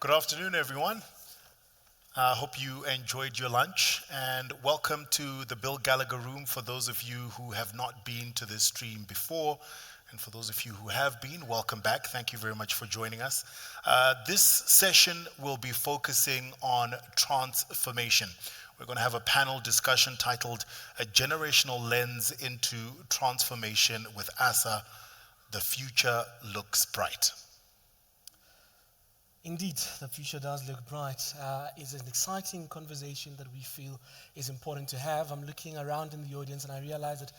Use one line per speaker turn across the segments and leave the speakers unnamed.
Good afternoon, everyone. I hope you enjoyed your lunch and welcome to the Bill Gallagher Room for those of you who have not been to this stream before. And for those of you who have been, welcome back. Thank you very much for joining us. This session will be focusing on transformation. We're going to have a panel discussion titled A Generational Lens into Transformation with Assa. The future looks bright.
Indeed, the future does look bright. It's an exciting conversation that we feel is important to have. I'm looking around in the audience and I realize that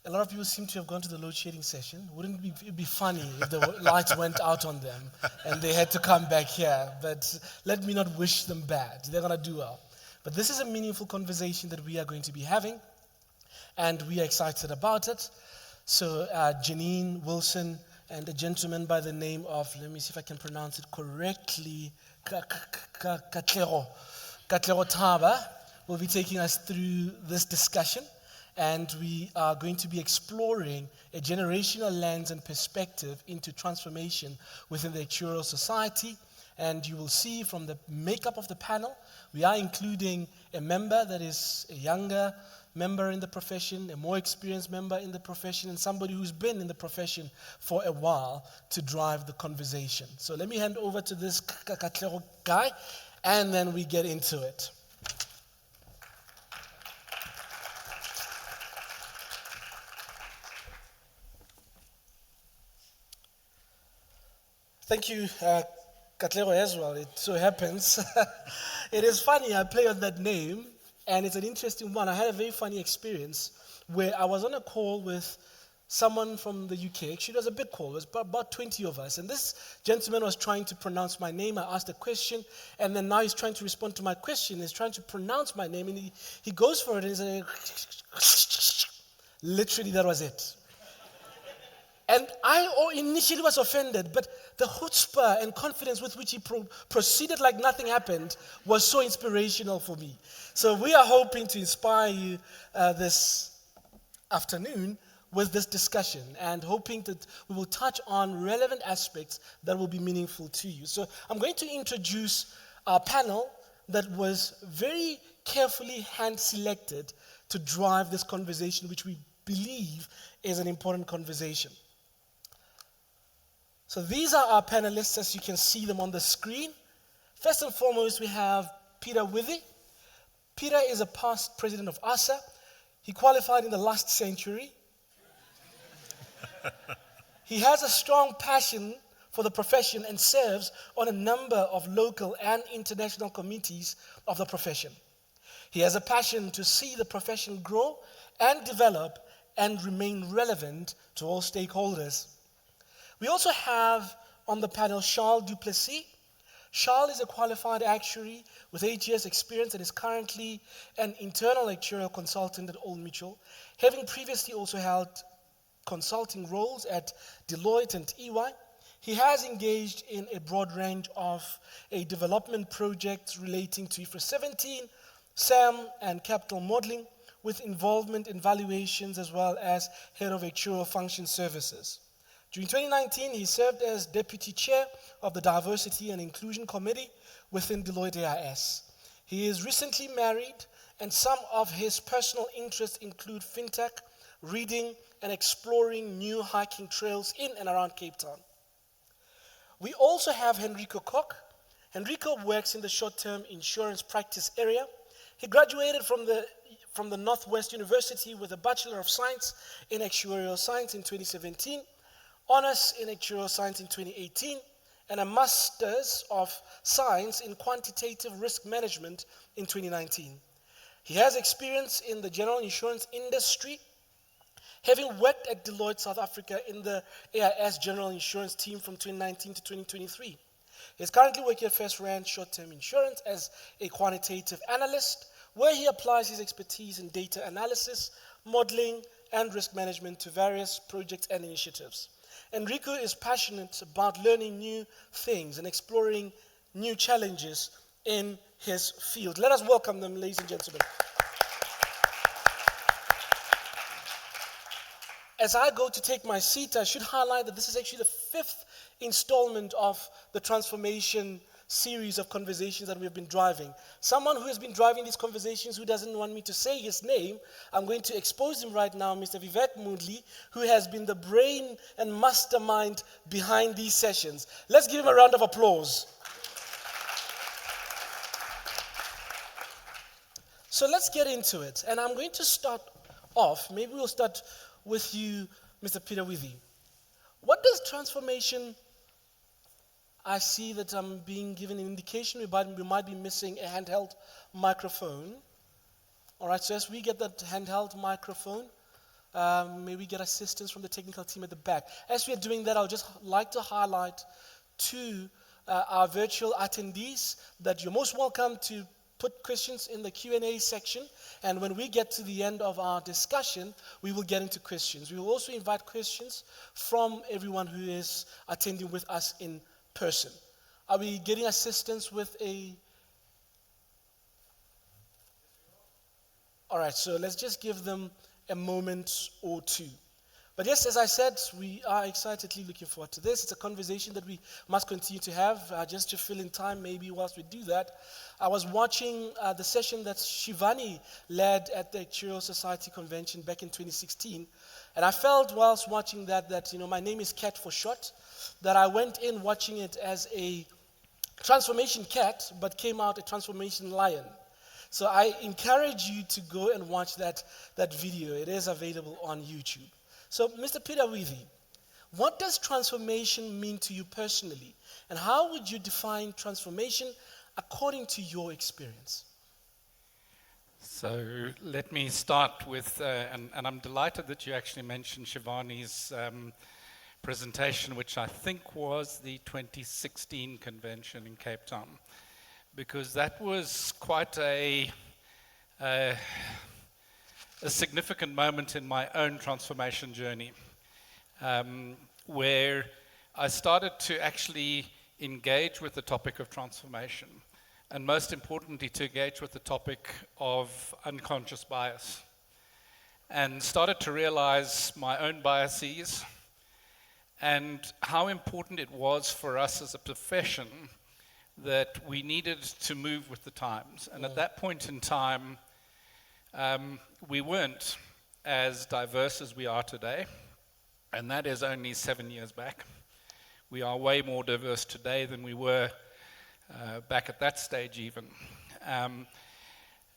a lot of people seem to have gone to the load shedding session. Wouldn't it be funny if the lights went out on them and they had to come back here? But let me not wish them bad. They're going to do well. But this is a meaningful conversation that we are going to be having, and we are excited about it. So Janine Wilson and a gentleman by the name of, let me see if I can pronounce it correctly, KATLEGO THABA will be taking us through this discussion, and we are going to be exploring a generational lens and perspective into transformation within the actuarial society. And you will see from the makeup of the panel, we are including a member that is a younger member in the profession, a more experienced member in the profession, and somebody who's been in the profession for a while to drive the conversation. So let me hand over to this KATLEGO guy, and then we get into it. Thank you, KATLEGO as well. It so happens. It is funny, I play on that name, and it's an interesting one. I had a very funny experience where I was on a call with someone from the UK. Actually, it was a big call. It was about 20 of us. And this gentleman was trying to pronounce my name. I asked a question, and then now he's trying to respond to my question. He's trying to pronounce my name, and he goes for it, and he's like, literally, that was it. And I initially was offended, but the chutzpah and confidence with which he proceeded like nothing happened was so inspirational for me. So we are hoping to inspire you this afternoon with this discussion, and hoping that we will touch on relevant aspects that will be meaningful to you. So I'm going to introduce our panel that was very carefully hand-selected to drive this conversation, which we believe is an important conversation. So these are our panelists, as you can see them on the screen. First and foremost, we have Peter Withy. Peter is a past president of Assa. He qualified in the last century. He has a strong passion for the profession and serves on a number of local and international committees of the profession. He has a passion to see the profession grow and develop and remain relevant to all stakeholders. We also have on the panel Charles Duplessis. Charles is a qualified actuary with 8 years experience and is currently an internal actuarial consultant at Old Mutual, having previously also held consulting roles at Deloitte and EY. He has engaged in a broad range of development projects relating to IFRS 17, SAM, and capital modeling, with involvement in valuations as well as head of actuarial function services. During 2019, he served as deputy chair of the Diversity and Inclusion Committee within Deloitte AIS. He is recently married, and some of his personal interests include fintech, reading, and exploring new hiking trails in and around Cape Town. We also have Henrico Koch. Henrico works in the short-term insurance practice area. He graduated from the Northwest University with a Bachelor of Science in Actuarial Science in 2017, honors in actuarial science in 2018, and a master's of science in quantitative risk management in 2019. He has experience in the general insurance industry, having worked at Deloitte South Africa in the AIS general insurance team from 2019 to 2023. He is currently working at First Rand Short-Term Insurance as a quantitative analyst, where he applies his expertise in data analysis, modeling, and risk management to various projects and initiatives. Enrico is passionate about learning new things and exploring new challenges in his field. Let us welcome them, ladies and gentlemen. As I go to take my seat, I should highlight that this is actually the fifth installment of the transformation series of conversations that we've been driving. Someone who has been driving these conversations who doesn't want me to say his name, I'm going to expose him right now, Mr. Vivek Moodley, who has been the brain and mastermind behind these sessions. Let's give him a round of applause. So let's get into it. And I'm going to start off, maybe we'll start with you, Mr. Peter Withy. What does transformation, I see that I'm being given an indication we might be missing a handheld microphone. All right, so as we get that handheld microphone, may we get assistance from the technical team at the back. As we are doing that, I'll just like to highlight to our virtual attendees that you're most welcome to put questions in the Q&A section, and when we get to the end of our discussion, we will get into questions. We will also invite questions from everyone who is attending with us in person. Are we getting assistance with a... All right, so let's just give them a moment or two. But yes, as I said, we are excitedly looking forward to this. It's a conversation that we must continue to have. Just to fill in time, maybe whilst we do that, I was watching the session that Shivani led at the Actuarial Society Convention back in 2016. And I felt whilst watching that, my name is Cat for short, that I went in watching it as a transformation cat, but came out a transformation lion. So I encourage you to go and watch that video. It is available on YouTube. So, Mr. Peter Withy, what does transformation mean to you personally? And how would you define transformation according to your experience?
So let me start with, and I'm delighted that you actually mentioned Shivani's presentation, which I think was the 2016 convention in Cape Town, because that was quite a significant moment in my own transformation journey, where I started to actually engage with the topic of transformation, and most importantly, to engage with the topic of unconscious bias, and started to realize my own biases and how important it was for us as a profession that we needed to move with the times. And at that point in time, we weren't as diverse as we are today, and that is only 7 years back. We are way more diverse today than we were back at that stage even.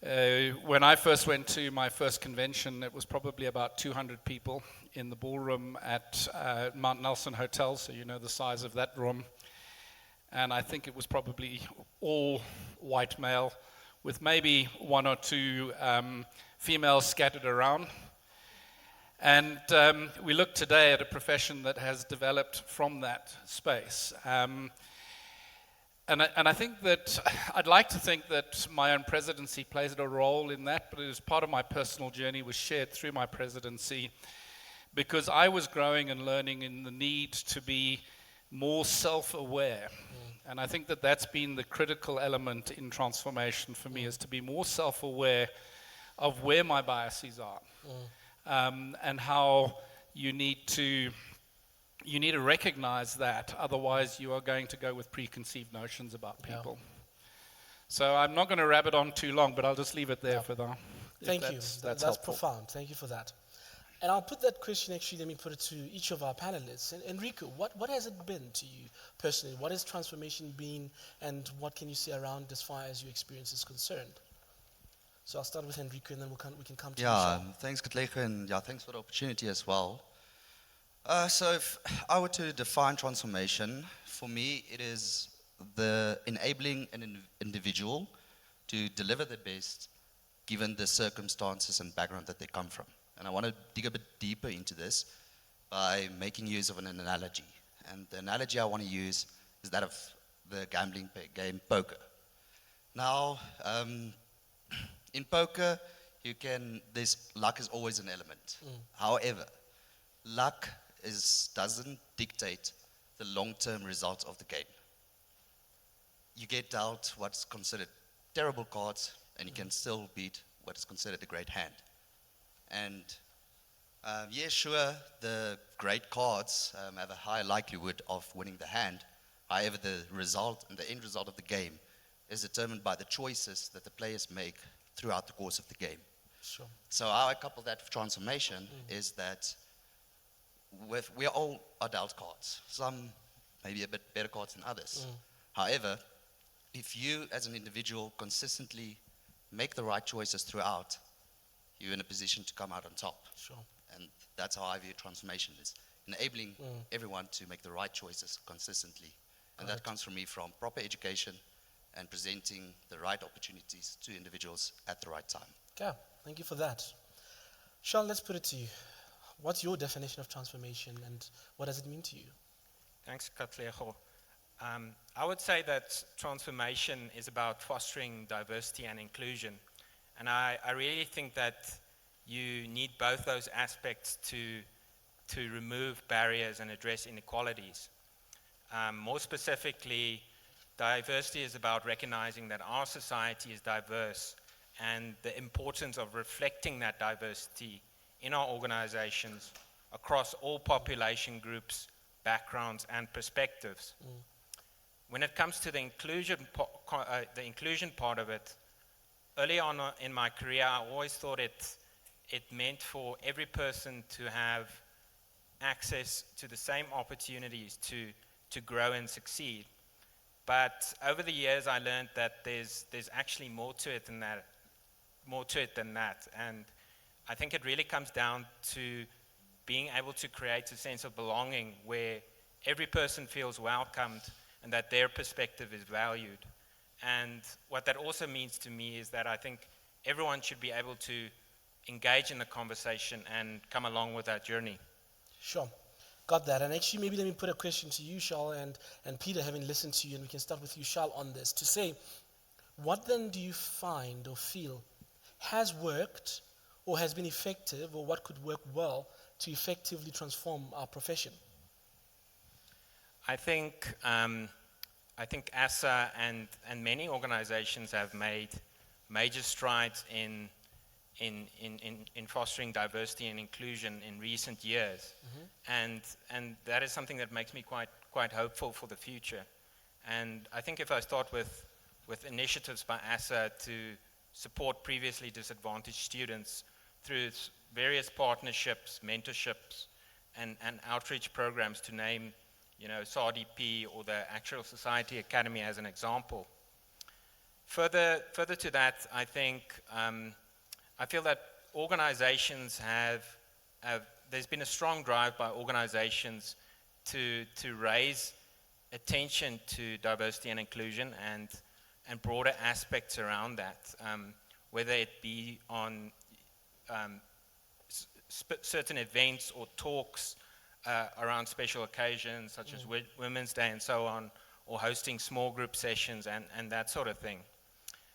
When I first went to my first convention, it was probably about 200 people in the ballroom at Mount Nelson Hotel, so you know the size of that room. And I think it was probably all white male, with maybe one or two females scattered around. And we look today at a profession that has developed from that space. And I think that, I'd like to think that my own presidency plays a role in that, but it was part of my personal journey, was shared through my presidency, because I was growing and learning in the need to be more self-aware. And I think that that's been the critical element in transformation for me, is to be more self-aware of where my biases are, and how you need to recognize that, otherwise you are going to go with preconceived notions about people. So I'm not going to rabbit on too long, but I'll just leave it there for now.
Thank you. That's profound. Thank you for that. And I'll put that question, actually, let me put it to each of our panelists. And Enrico, what has it been to you personally? What has transformation been, and what can you say around as far as your experience is concerned? So I'll start with Enrico, and then we can come to you.
Thanks, KATLEGO, and thanks for the opportunity as well. So if I were to define transformation, for me it is the enabling an individual to deliver their best given the circumstances and background that they come from. And I want to dig a bit deeper into this by making use of an analogy. And the analogy I want to use is that of the gambling game poker. Now, in poker, luck is always an element. However, luck doesn't dictate the long-term results of the game. You get dealt what's considered terrible cards, and you can still beat what is considered a great hand. And yeah, sure, the great cards have a high likelihood of winning the hand, However, the result and the end result of the game is determined by the choices that the players make throughout the course of the game.
Sure.
So how I couple that with transformation is that we are all are dealt cards. Some maybe a bit better cards than others. However, if you as an individual consistently make the right choices throughout, you're in a position to come out on top.
Sure.
And that's how I view transformation, is enabling everyone to make the right choices consistently. And that comes from me from proper education and presenting the right opportunities to individuals at the right time.
Okay, thank you for that. Charles, let's put it to you. What's your definition of transformation and what does it mean to you?
Thanks, KATLEGO. I would say that transformation is about fostering diversity and inclusion. And I really think that you need both those aspects to remove barriers and address inequalities. More specifically, diversity is about recognizing that our society is diverse and the importance of reflecting that diversity in our organizations across all population groups, backgrounds, and perspectives. When it comes to the inclusion part of it, early on in my career, I always thought it meant for every person to have access to the same opportunities to grow and succeed. But over the years, I learned that there's actually more to it than that. And I think it really comes down to being able to create a sense of belonging where every person feels welcomed and that their perspective is valued. And what that also means to me is that I think everyone should be able to engage in the conversation and come along with that journey.
Sure. Got that. And actually, maybe let me put a question to you, Charles, and Peter, having listened to you, and we can start with you, Charles, on this, to say, what then do you find or feel has worked or has been effective, or what could work well to effectively transform our profession?
I think Assa and many organizations have made major strides in fostering diversity and inclusion in recent years, and that is something that makes me quite hopeful for the future. And I think if I start with initiatives by Assa to support previously disadvantaged students through various partnerships, mentorships, and outreach programs, to name, SADP or the Actual Society Academy as an example. Further to that, I think I feel that organizations there's been a strong drive by organizations to raise attention to diversity and inclusion and broader aspects around that, whether it be on certain events or talks around special occasions such as Women's Day and so on, or hosting small group sessions and that sort of thing.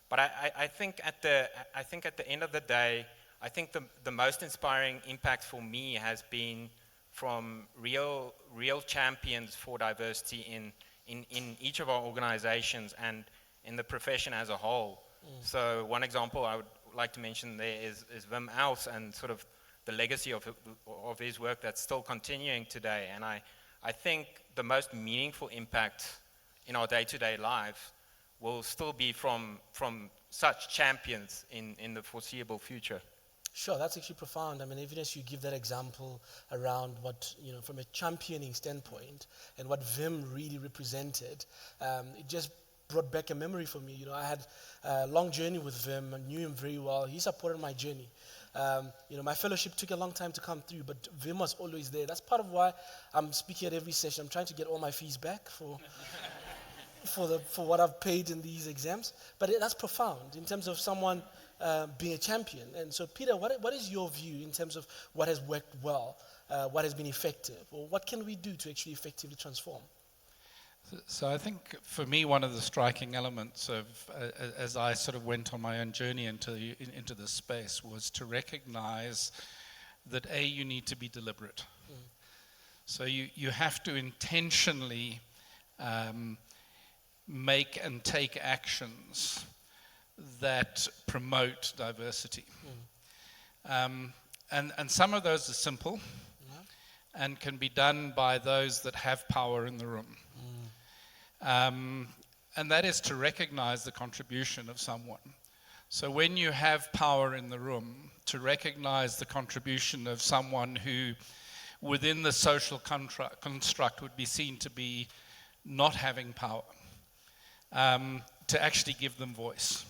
But I think at the end of the day, I think the most inspiring impact for me has been from real champions for diversity in each of our organizations and in the profession as a whole. So one example I would like to mention there is Wim Els and sort of the legacy of his work that's still continuing today. And I think the most meaningful impact in our day-to-day life will still be from such champions in the foreseeable future.
Sure, that's actually profound. I mean, even as you give that example around what, from a championing standpoint and what Vim really represented, it just brought back a memory for me. I had a long journey with Vim. I knew him very well. He supported my journey. My fellowship took a long time to come through, but Vim was always there. That's part of why I'm speaking at every session. I'm trying to get all my fees back for what I've paid in these exams. But that's profound in terms of someone being a champion. And so, Peter, what is your view in terms of what has worked well, what has been effective, or what can we do to actually effectively transform?
So I think for me, one of the striking elements of, as I sort of went on my own journey into this space, was to recognize that you need to be deliberate. So you have to intentionally make and take actions that promote diversity. And some of those are simple and can be done by those that have power in the room. and that is to recognize the contribution of someone. So when you have power in the room, to recognize the contribution of someone who, within the social construct, would be seen to be not having power, to actually give them voice.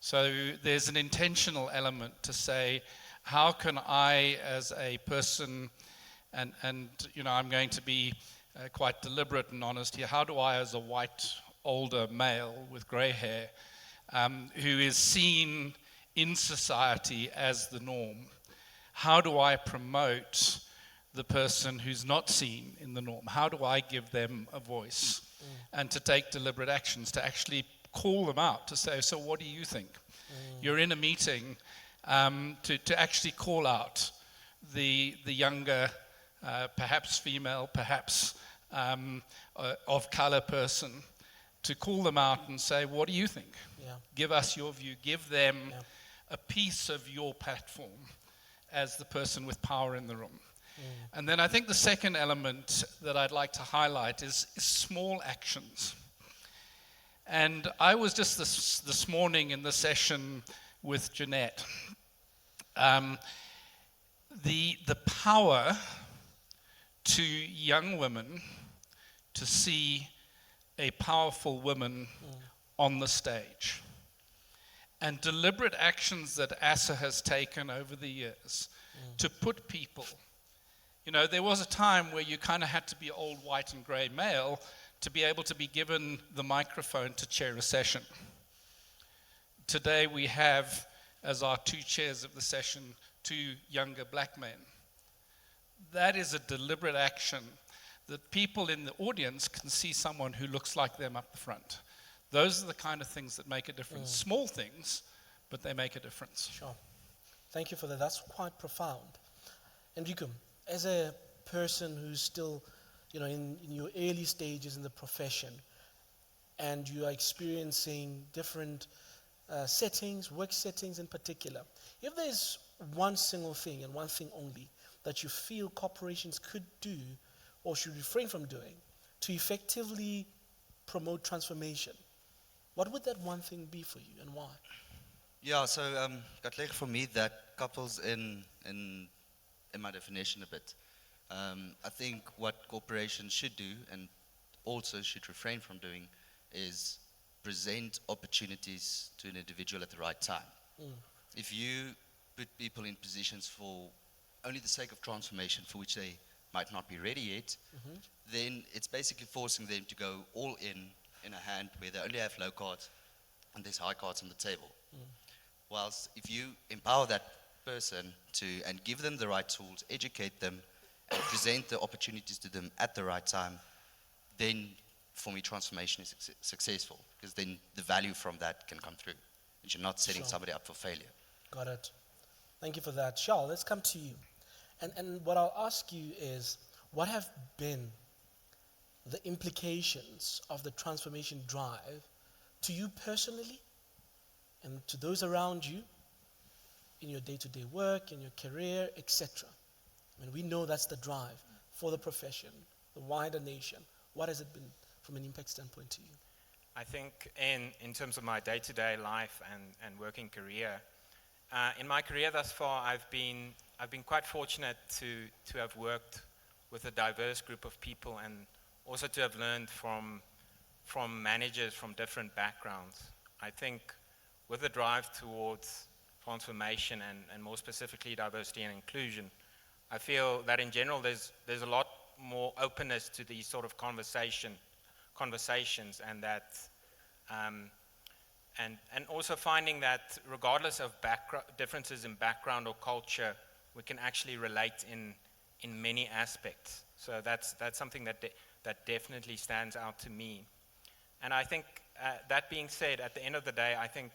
So there's an intentional element to say, how can I, as a person, and I'm going to be quite deliberate and honest here, how do I, as a white, older male with grey hair, who is seen in society as the norm, how do I promote the person who's not seen in the norm? How do I give them a voice? And to take deliberate actions, to actually call them out, to say, so what do you think? You're in a meeting, to actually call out the younger, perhaps female, perhaps of color person, to call them out and say, what do you think?
Yeah.
Give us your view. Give them a piece of your platform as the person with power in the room. And then I think the second element that I'd like to highlight is small actions. And I was just this morning in the session with Jeanette. The power to young women to see a powerful woman on the stage, and deliberate actions that Assa has taken over the years to put people. There was a time where you kind of had to be old, white, and grey male to be able to be given the microphone to chair a session. Today we have, as our two chairs of the session, two younger black men. That is a deliberate action that people in the audience can see someone who looks like them up the front. Those are the kind of things that make a difference. Small things, but they make a difference.
Sure. Thank you for that. That's quite profound. Enrico, as a person who's still, in your early stages in the profession, and you are experiencing different settings, work settings in particular, if there's one single thing and one thing only that you feel corporations could do or should refrain from doing to effectively promote transformation, what would that one thing be for you and why?
Yeah, so KATLEGO for me, that couples in my definition a bit. I think what corporations should do and also should refrain from doing is present opportunities to an individual at the right time. If you put people in positions for only the sake of transformation for which they might not be ready yet, then it's basically forcing them to go all in a hand where they only have low cards and there's high cards on the table. Whilst if you empower that person and give them the right tools, educate them, and present the opportunities to them at the right time, then for me transformation is successful, because then the value from that can come through. And you're not setting somebody up for failure.
Got it. Thank you for that. Charles, let's come to you. And what I'll ask you is, what have been the implications of the transformation drive to you personally and to those around you in your day-to-day work, in your career, etc.? I mean, we know that's the drive for the profession, the wider nation. What has it been from an impact standpoint to you?
I think in terms of my day-to-day life and working career, in my career thus far, I've been quite fortunate to have worked with a diverse group of people, and also to have learned from managers from different backgrounds. I think with the drive towards transformation and more specifically diversity and inclusion, I feel that in general there's a lot more openness to these sort of conversations, and that and also finding that regardless of differences in background or culture, we can actually relate in many aspects. So that's something that definitely stands out to me. And I think that being said, at the end of the day, I think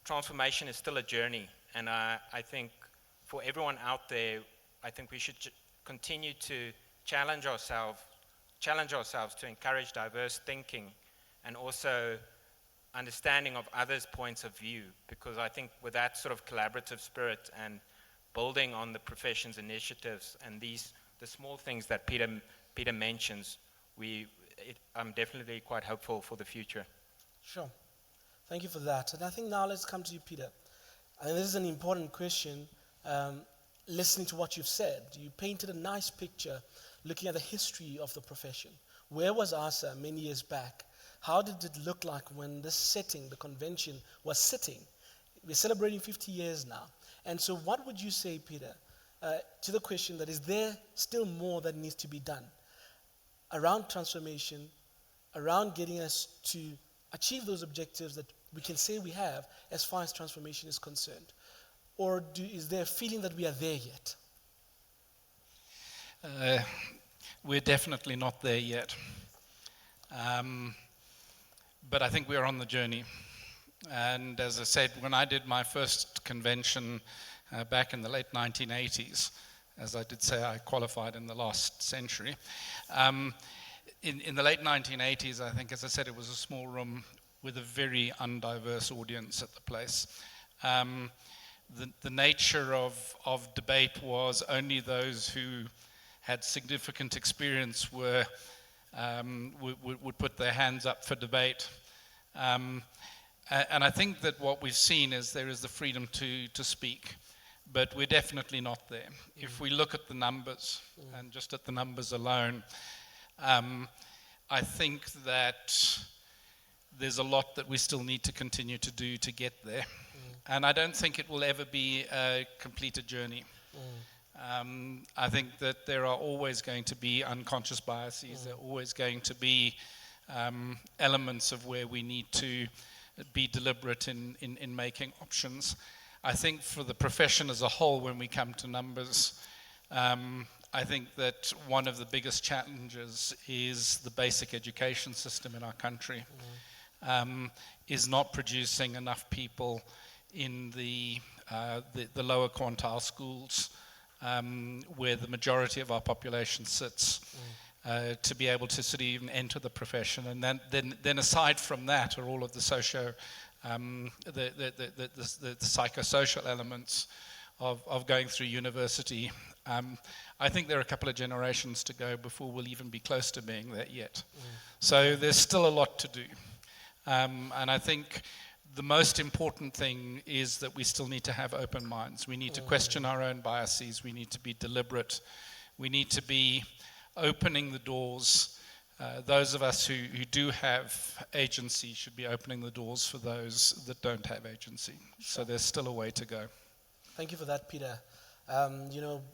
transformation is still a journey, and I think for everyone out there, I think we should continue to challenge ourselves to encourage diverse thinking and also understanding of others' points of view, because I think with that sort of collaborative spirit and building on the profession's initiatives and the small things that Peter mentions, I'm definitely quite hopeful for the future.
Sure. Thank you for that. And I think now let's come to you, Peter. I think this is an important question. Listening to what you've said, you painted a nice picture looking at the history of the profession. Where was Assa many years back? How did it look like when this setting, the convention, was sitting? We're celebrating 50 years now. And so what would you say, Peter, to the question that is there still more that needs to be done around transformation, around getting us to achieve those objectives that we can say we have as far as transformation is concerned? Or is there a feeling that we are there yet?
We're definitely not there yet. But I think we're on the journey. And as I said, when I did my first convention back in the late 1980s, as I did say, I qualified in the last century. In the late 1980s, I think, as I said, it was a small room with a very undiverse audience at the place. The nature of debate was only those who had significant experience would put their hands up for debate. And I think that what we've seen is there is the freedom to speak, but we're definitely not there. If we look at the numbers, and just at the numbers alone, I think that there's a lot that we still need to continue to do to get there. And I don't think it will ever be a completed journey. I think that there are always going to be unconscious biases. There are always going to be elements of where we need to be deliberate in making options. I think for the profession as a whole, when we come to numbers, I think that one of the biggest challenges is the basic education system in our country is not producing enough people in the lower quintile schools where the majority of our population sits to be able to sort of even enter the profession. And then aside from that are all of the the psychosocial elements of going through university. I think there are a couple of generations to go before we'll even be close to being there yet. So there's still a lot to do. And I think the most important thing is that we still need to have open minds. We need to question our own biases. We need to be deliberate. We need to be opening the doors. Those of us who do have agency should be opening the doors for those that don't have agency. So there's still a way to go.
Thank you for that, Peter.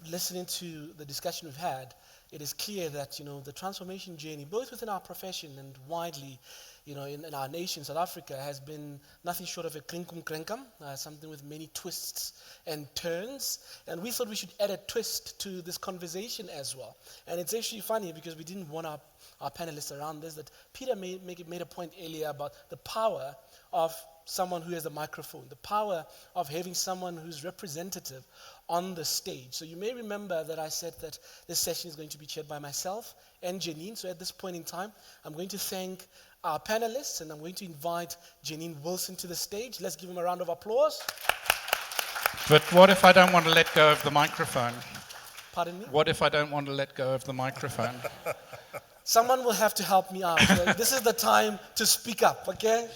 Listening to the discussion we've had, it is clear that, the transformation journey, both within our profession and widely, in our nation, South Africa, has been nothing short of a krinkum krenkam, something with many twists and turns. And we thought we should add a twist to this conversation as well. And it's actually funny because we didn't want our panelists around this, that Peter made a point earlier about the power of someone who has a microphone, the power of having someone who's representative on the stage. So you may remember that I said that this session is going to be chaired by myself and Janine. So at this point in time, I'm going to thank our panelists, and I'm going to invite Janine Wilson to the stage. Let's give him a round of applause.
But what if I don't want to let go of the microphone?
Pardon me?
What if I don't want to let go of the microphone?
Someone will have to help me out. So this is the time to speak up, okay?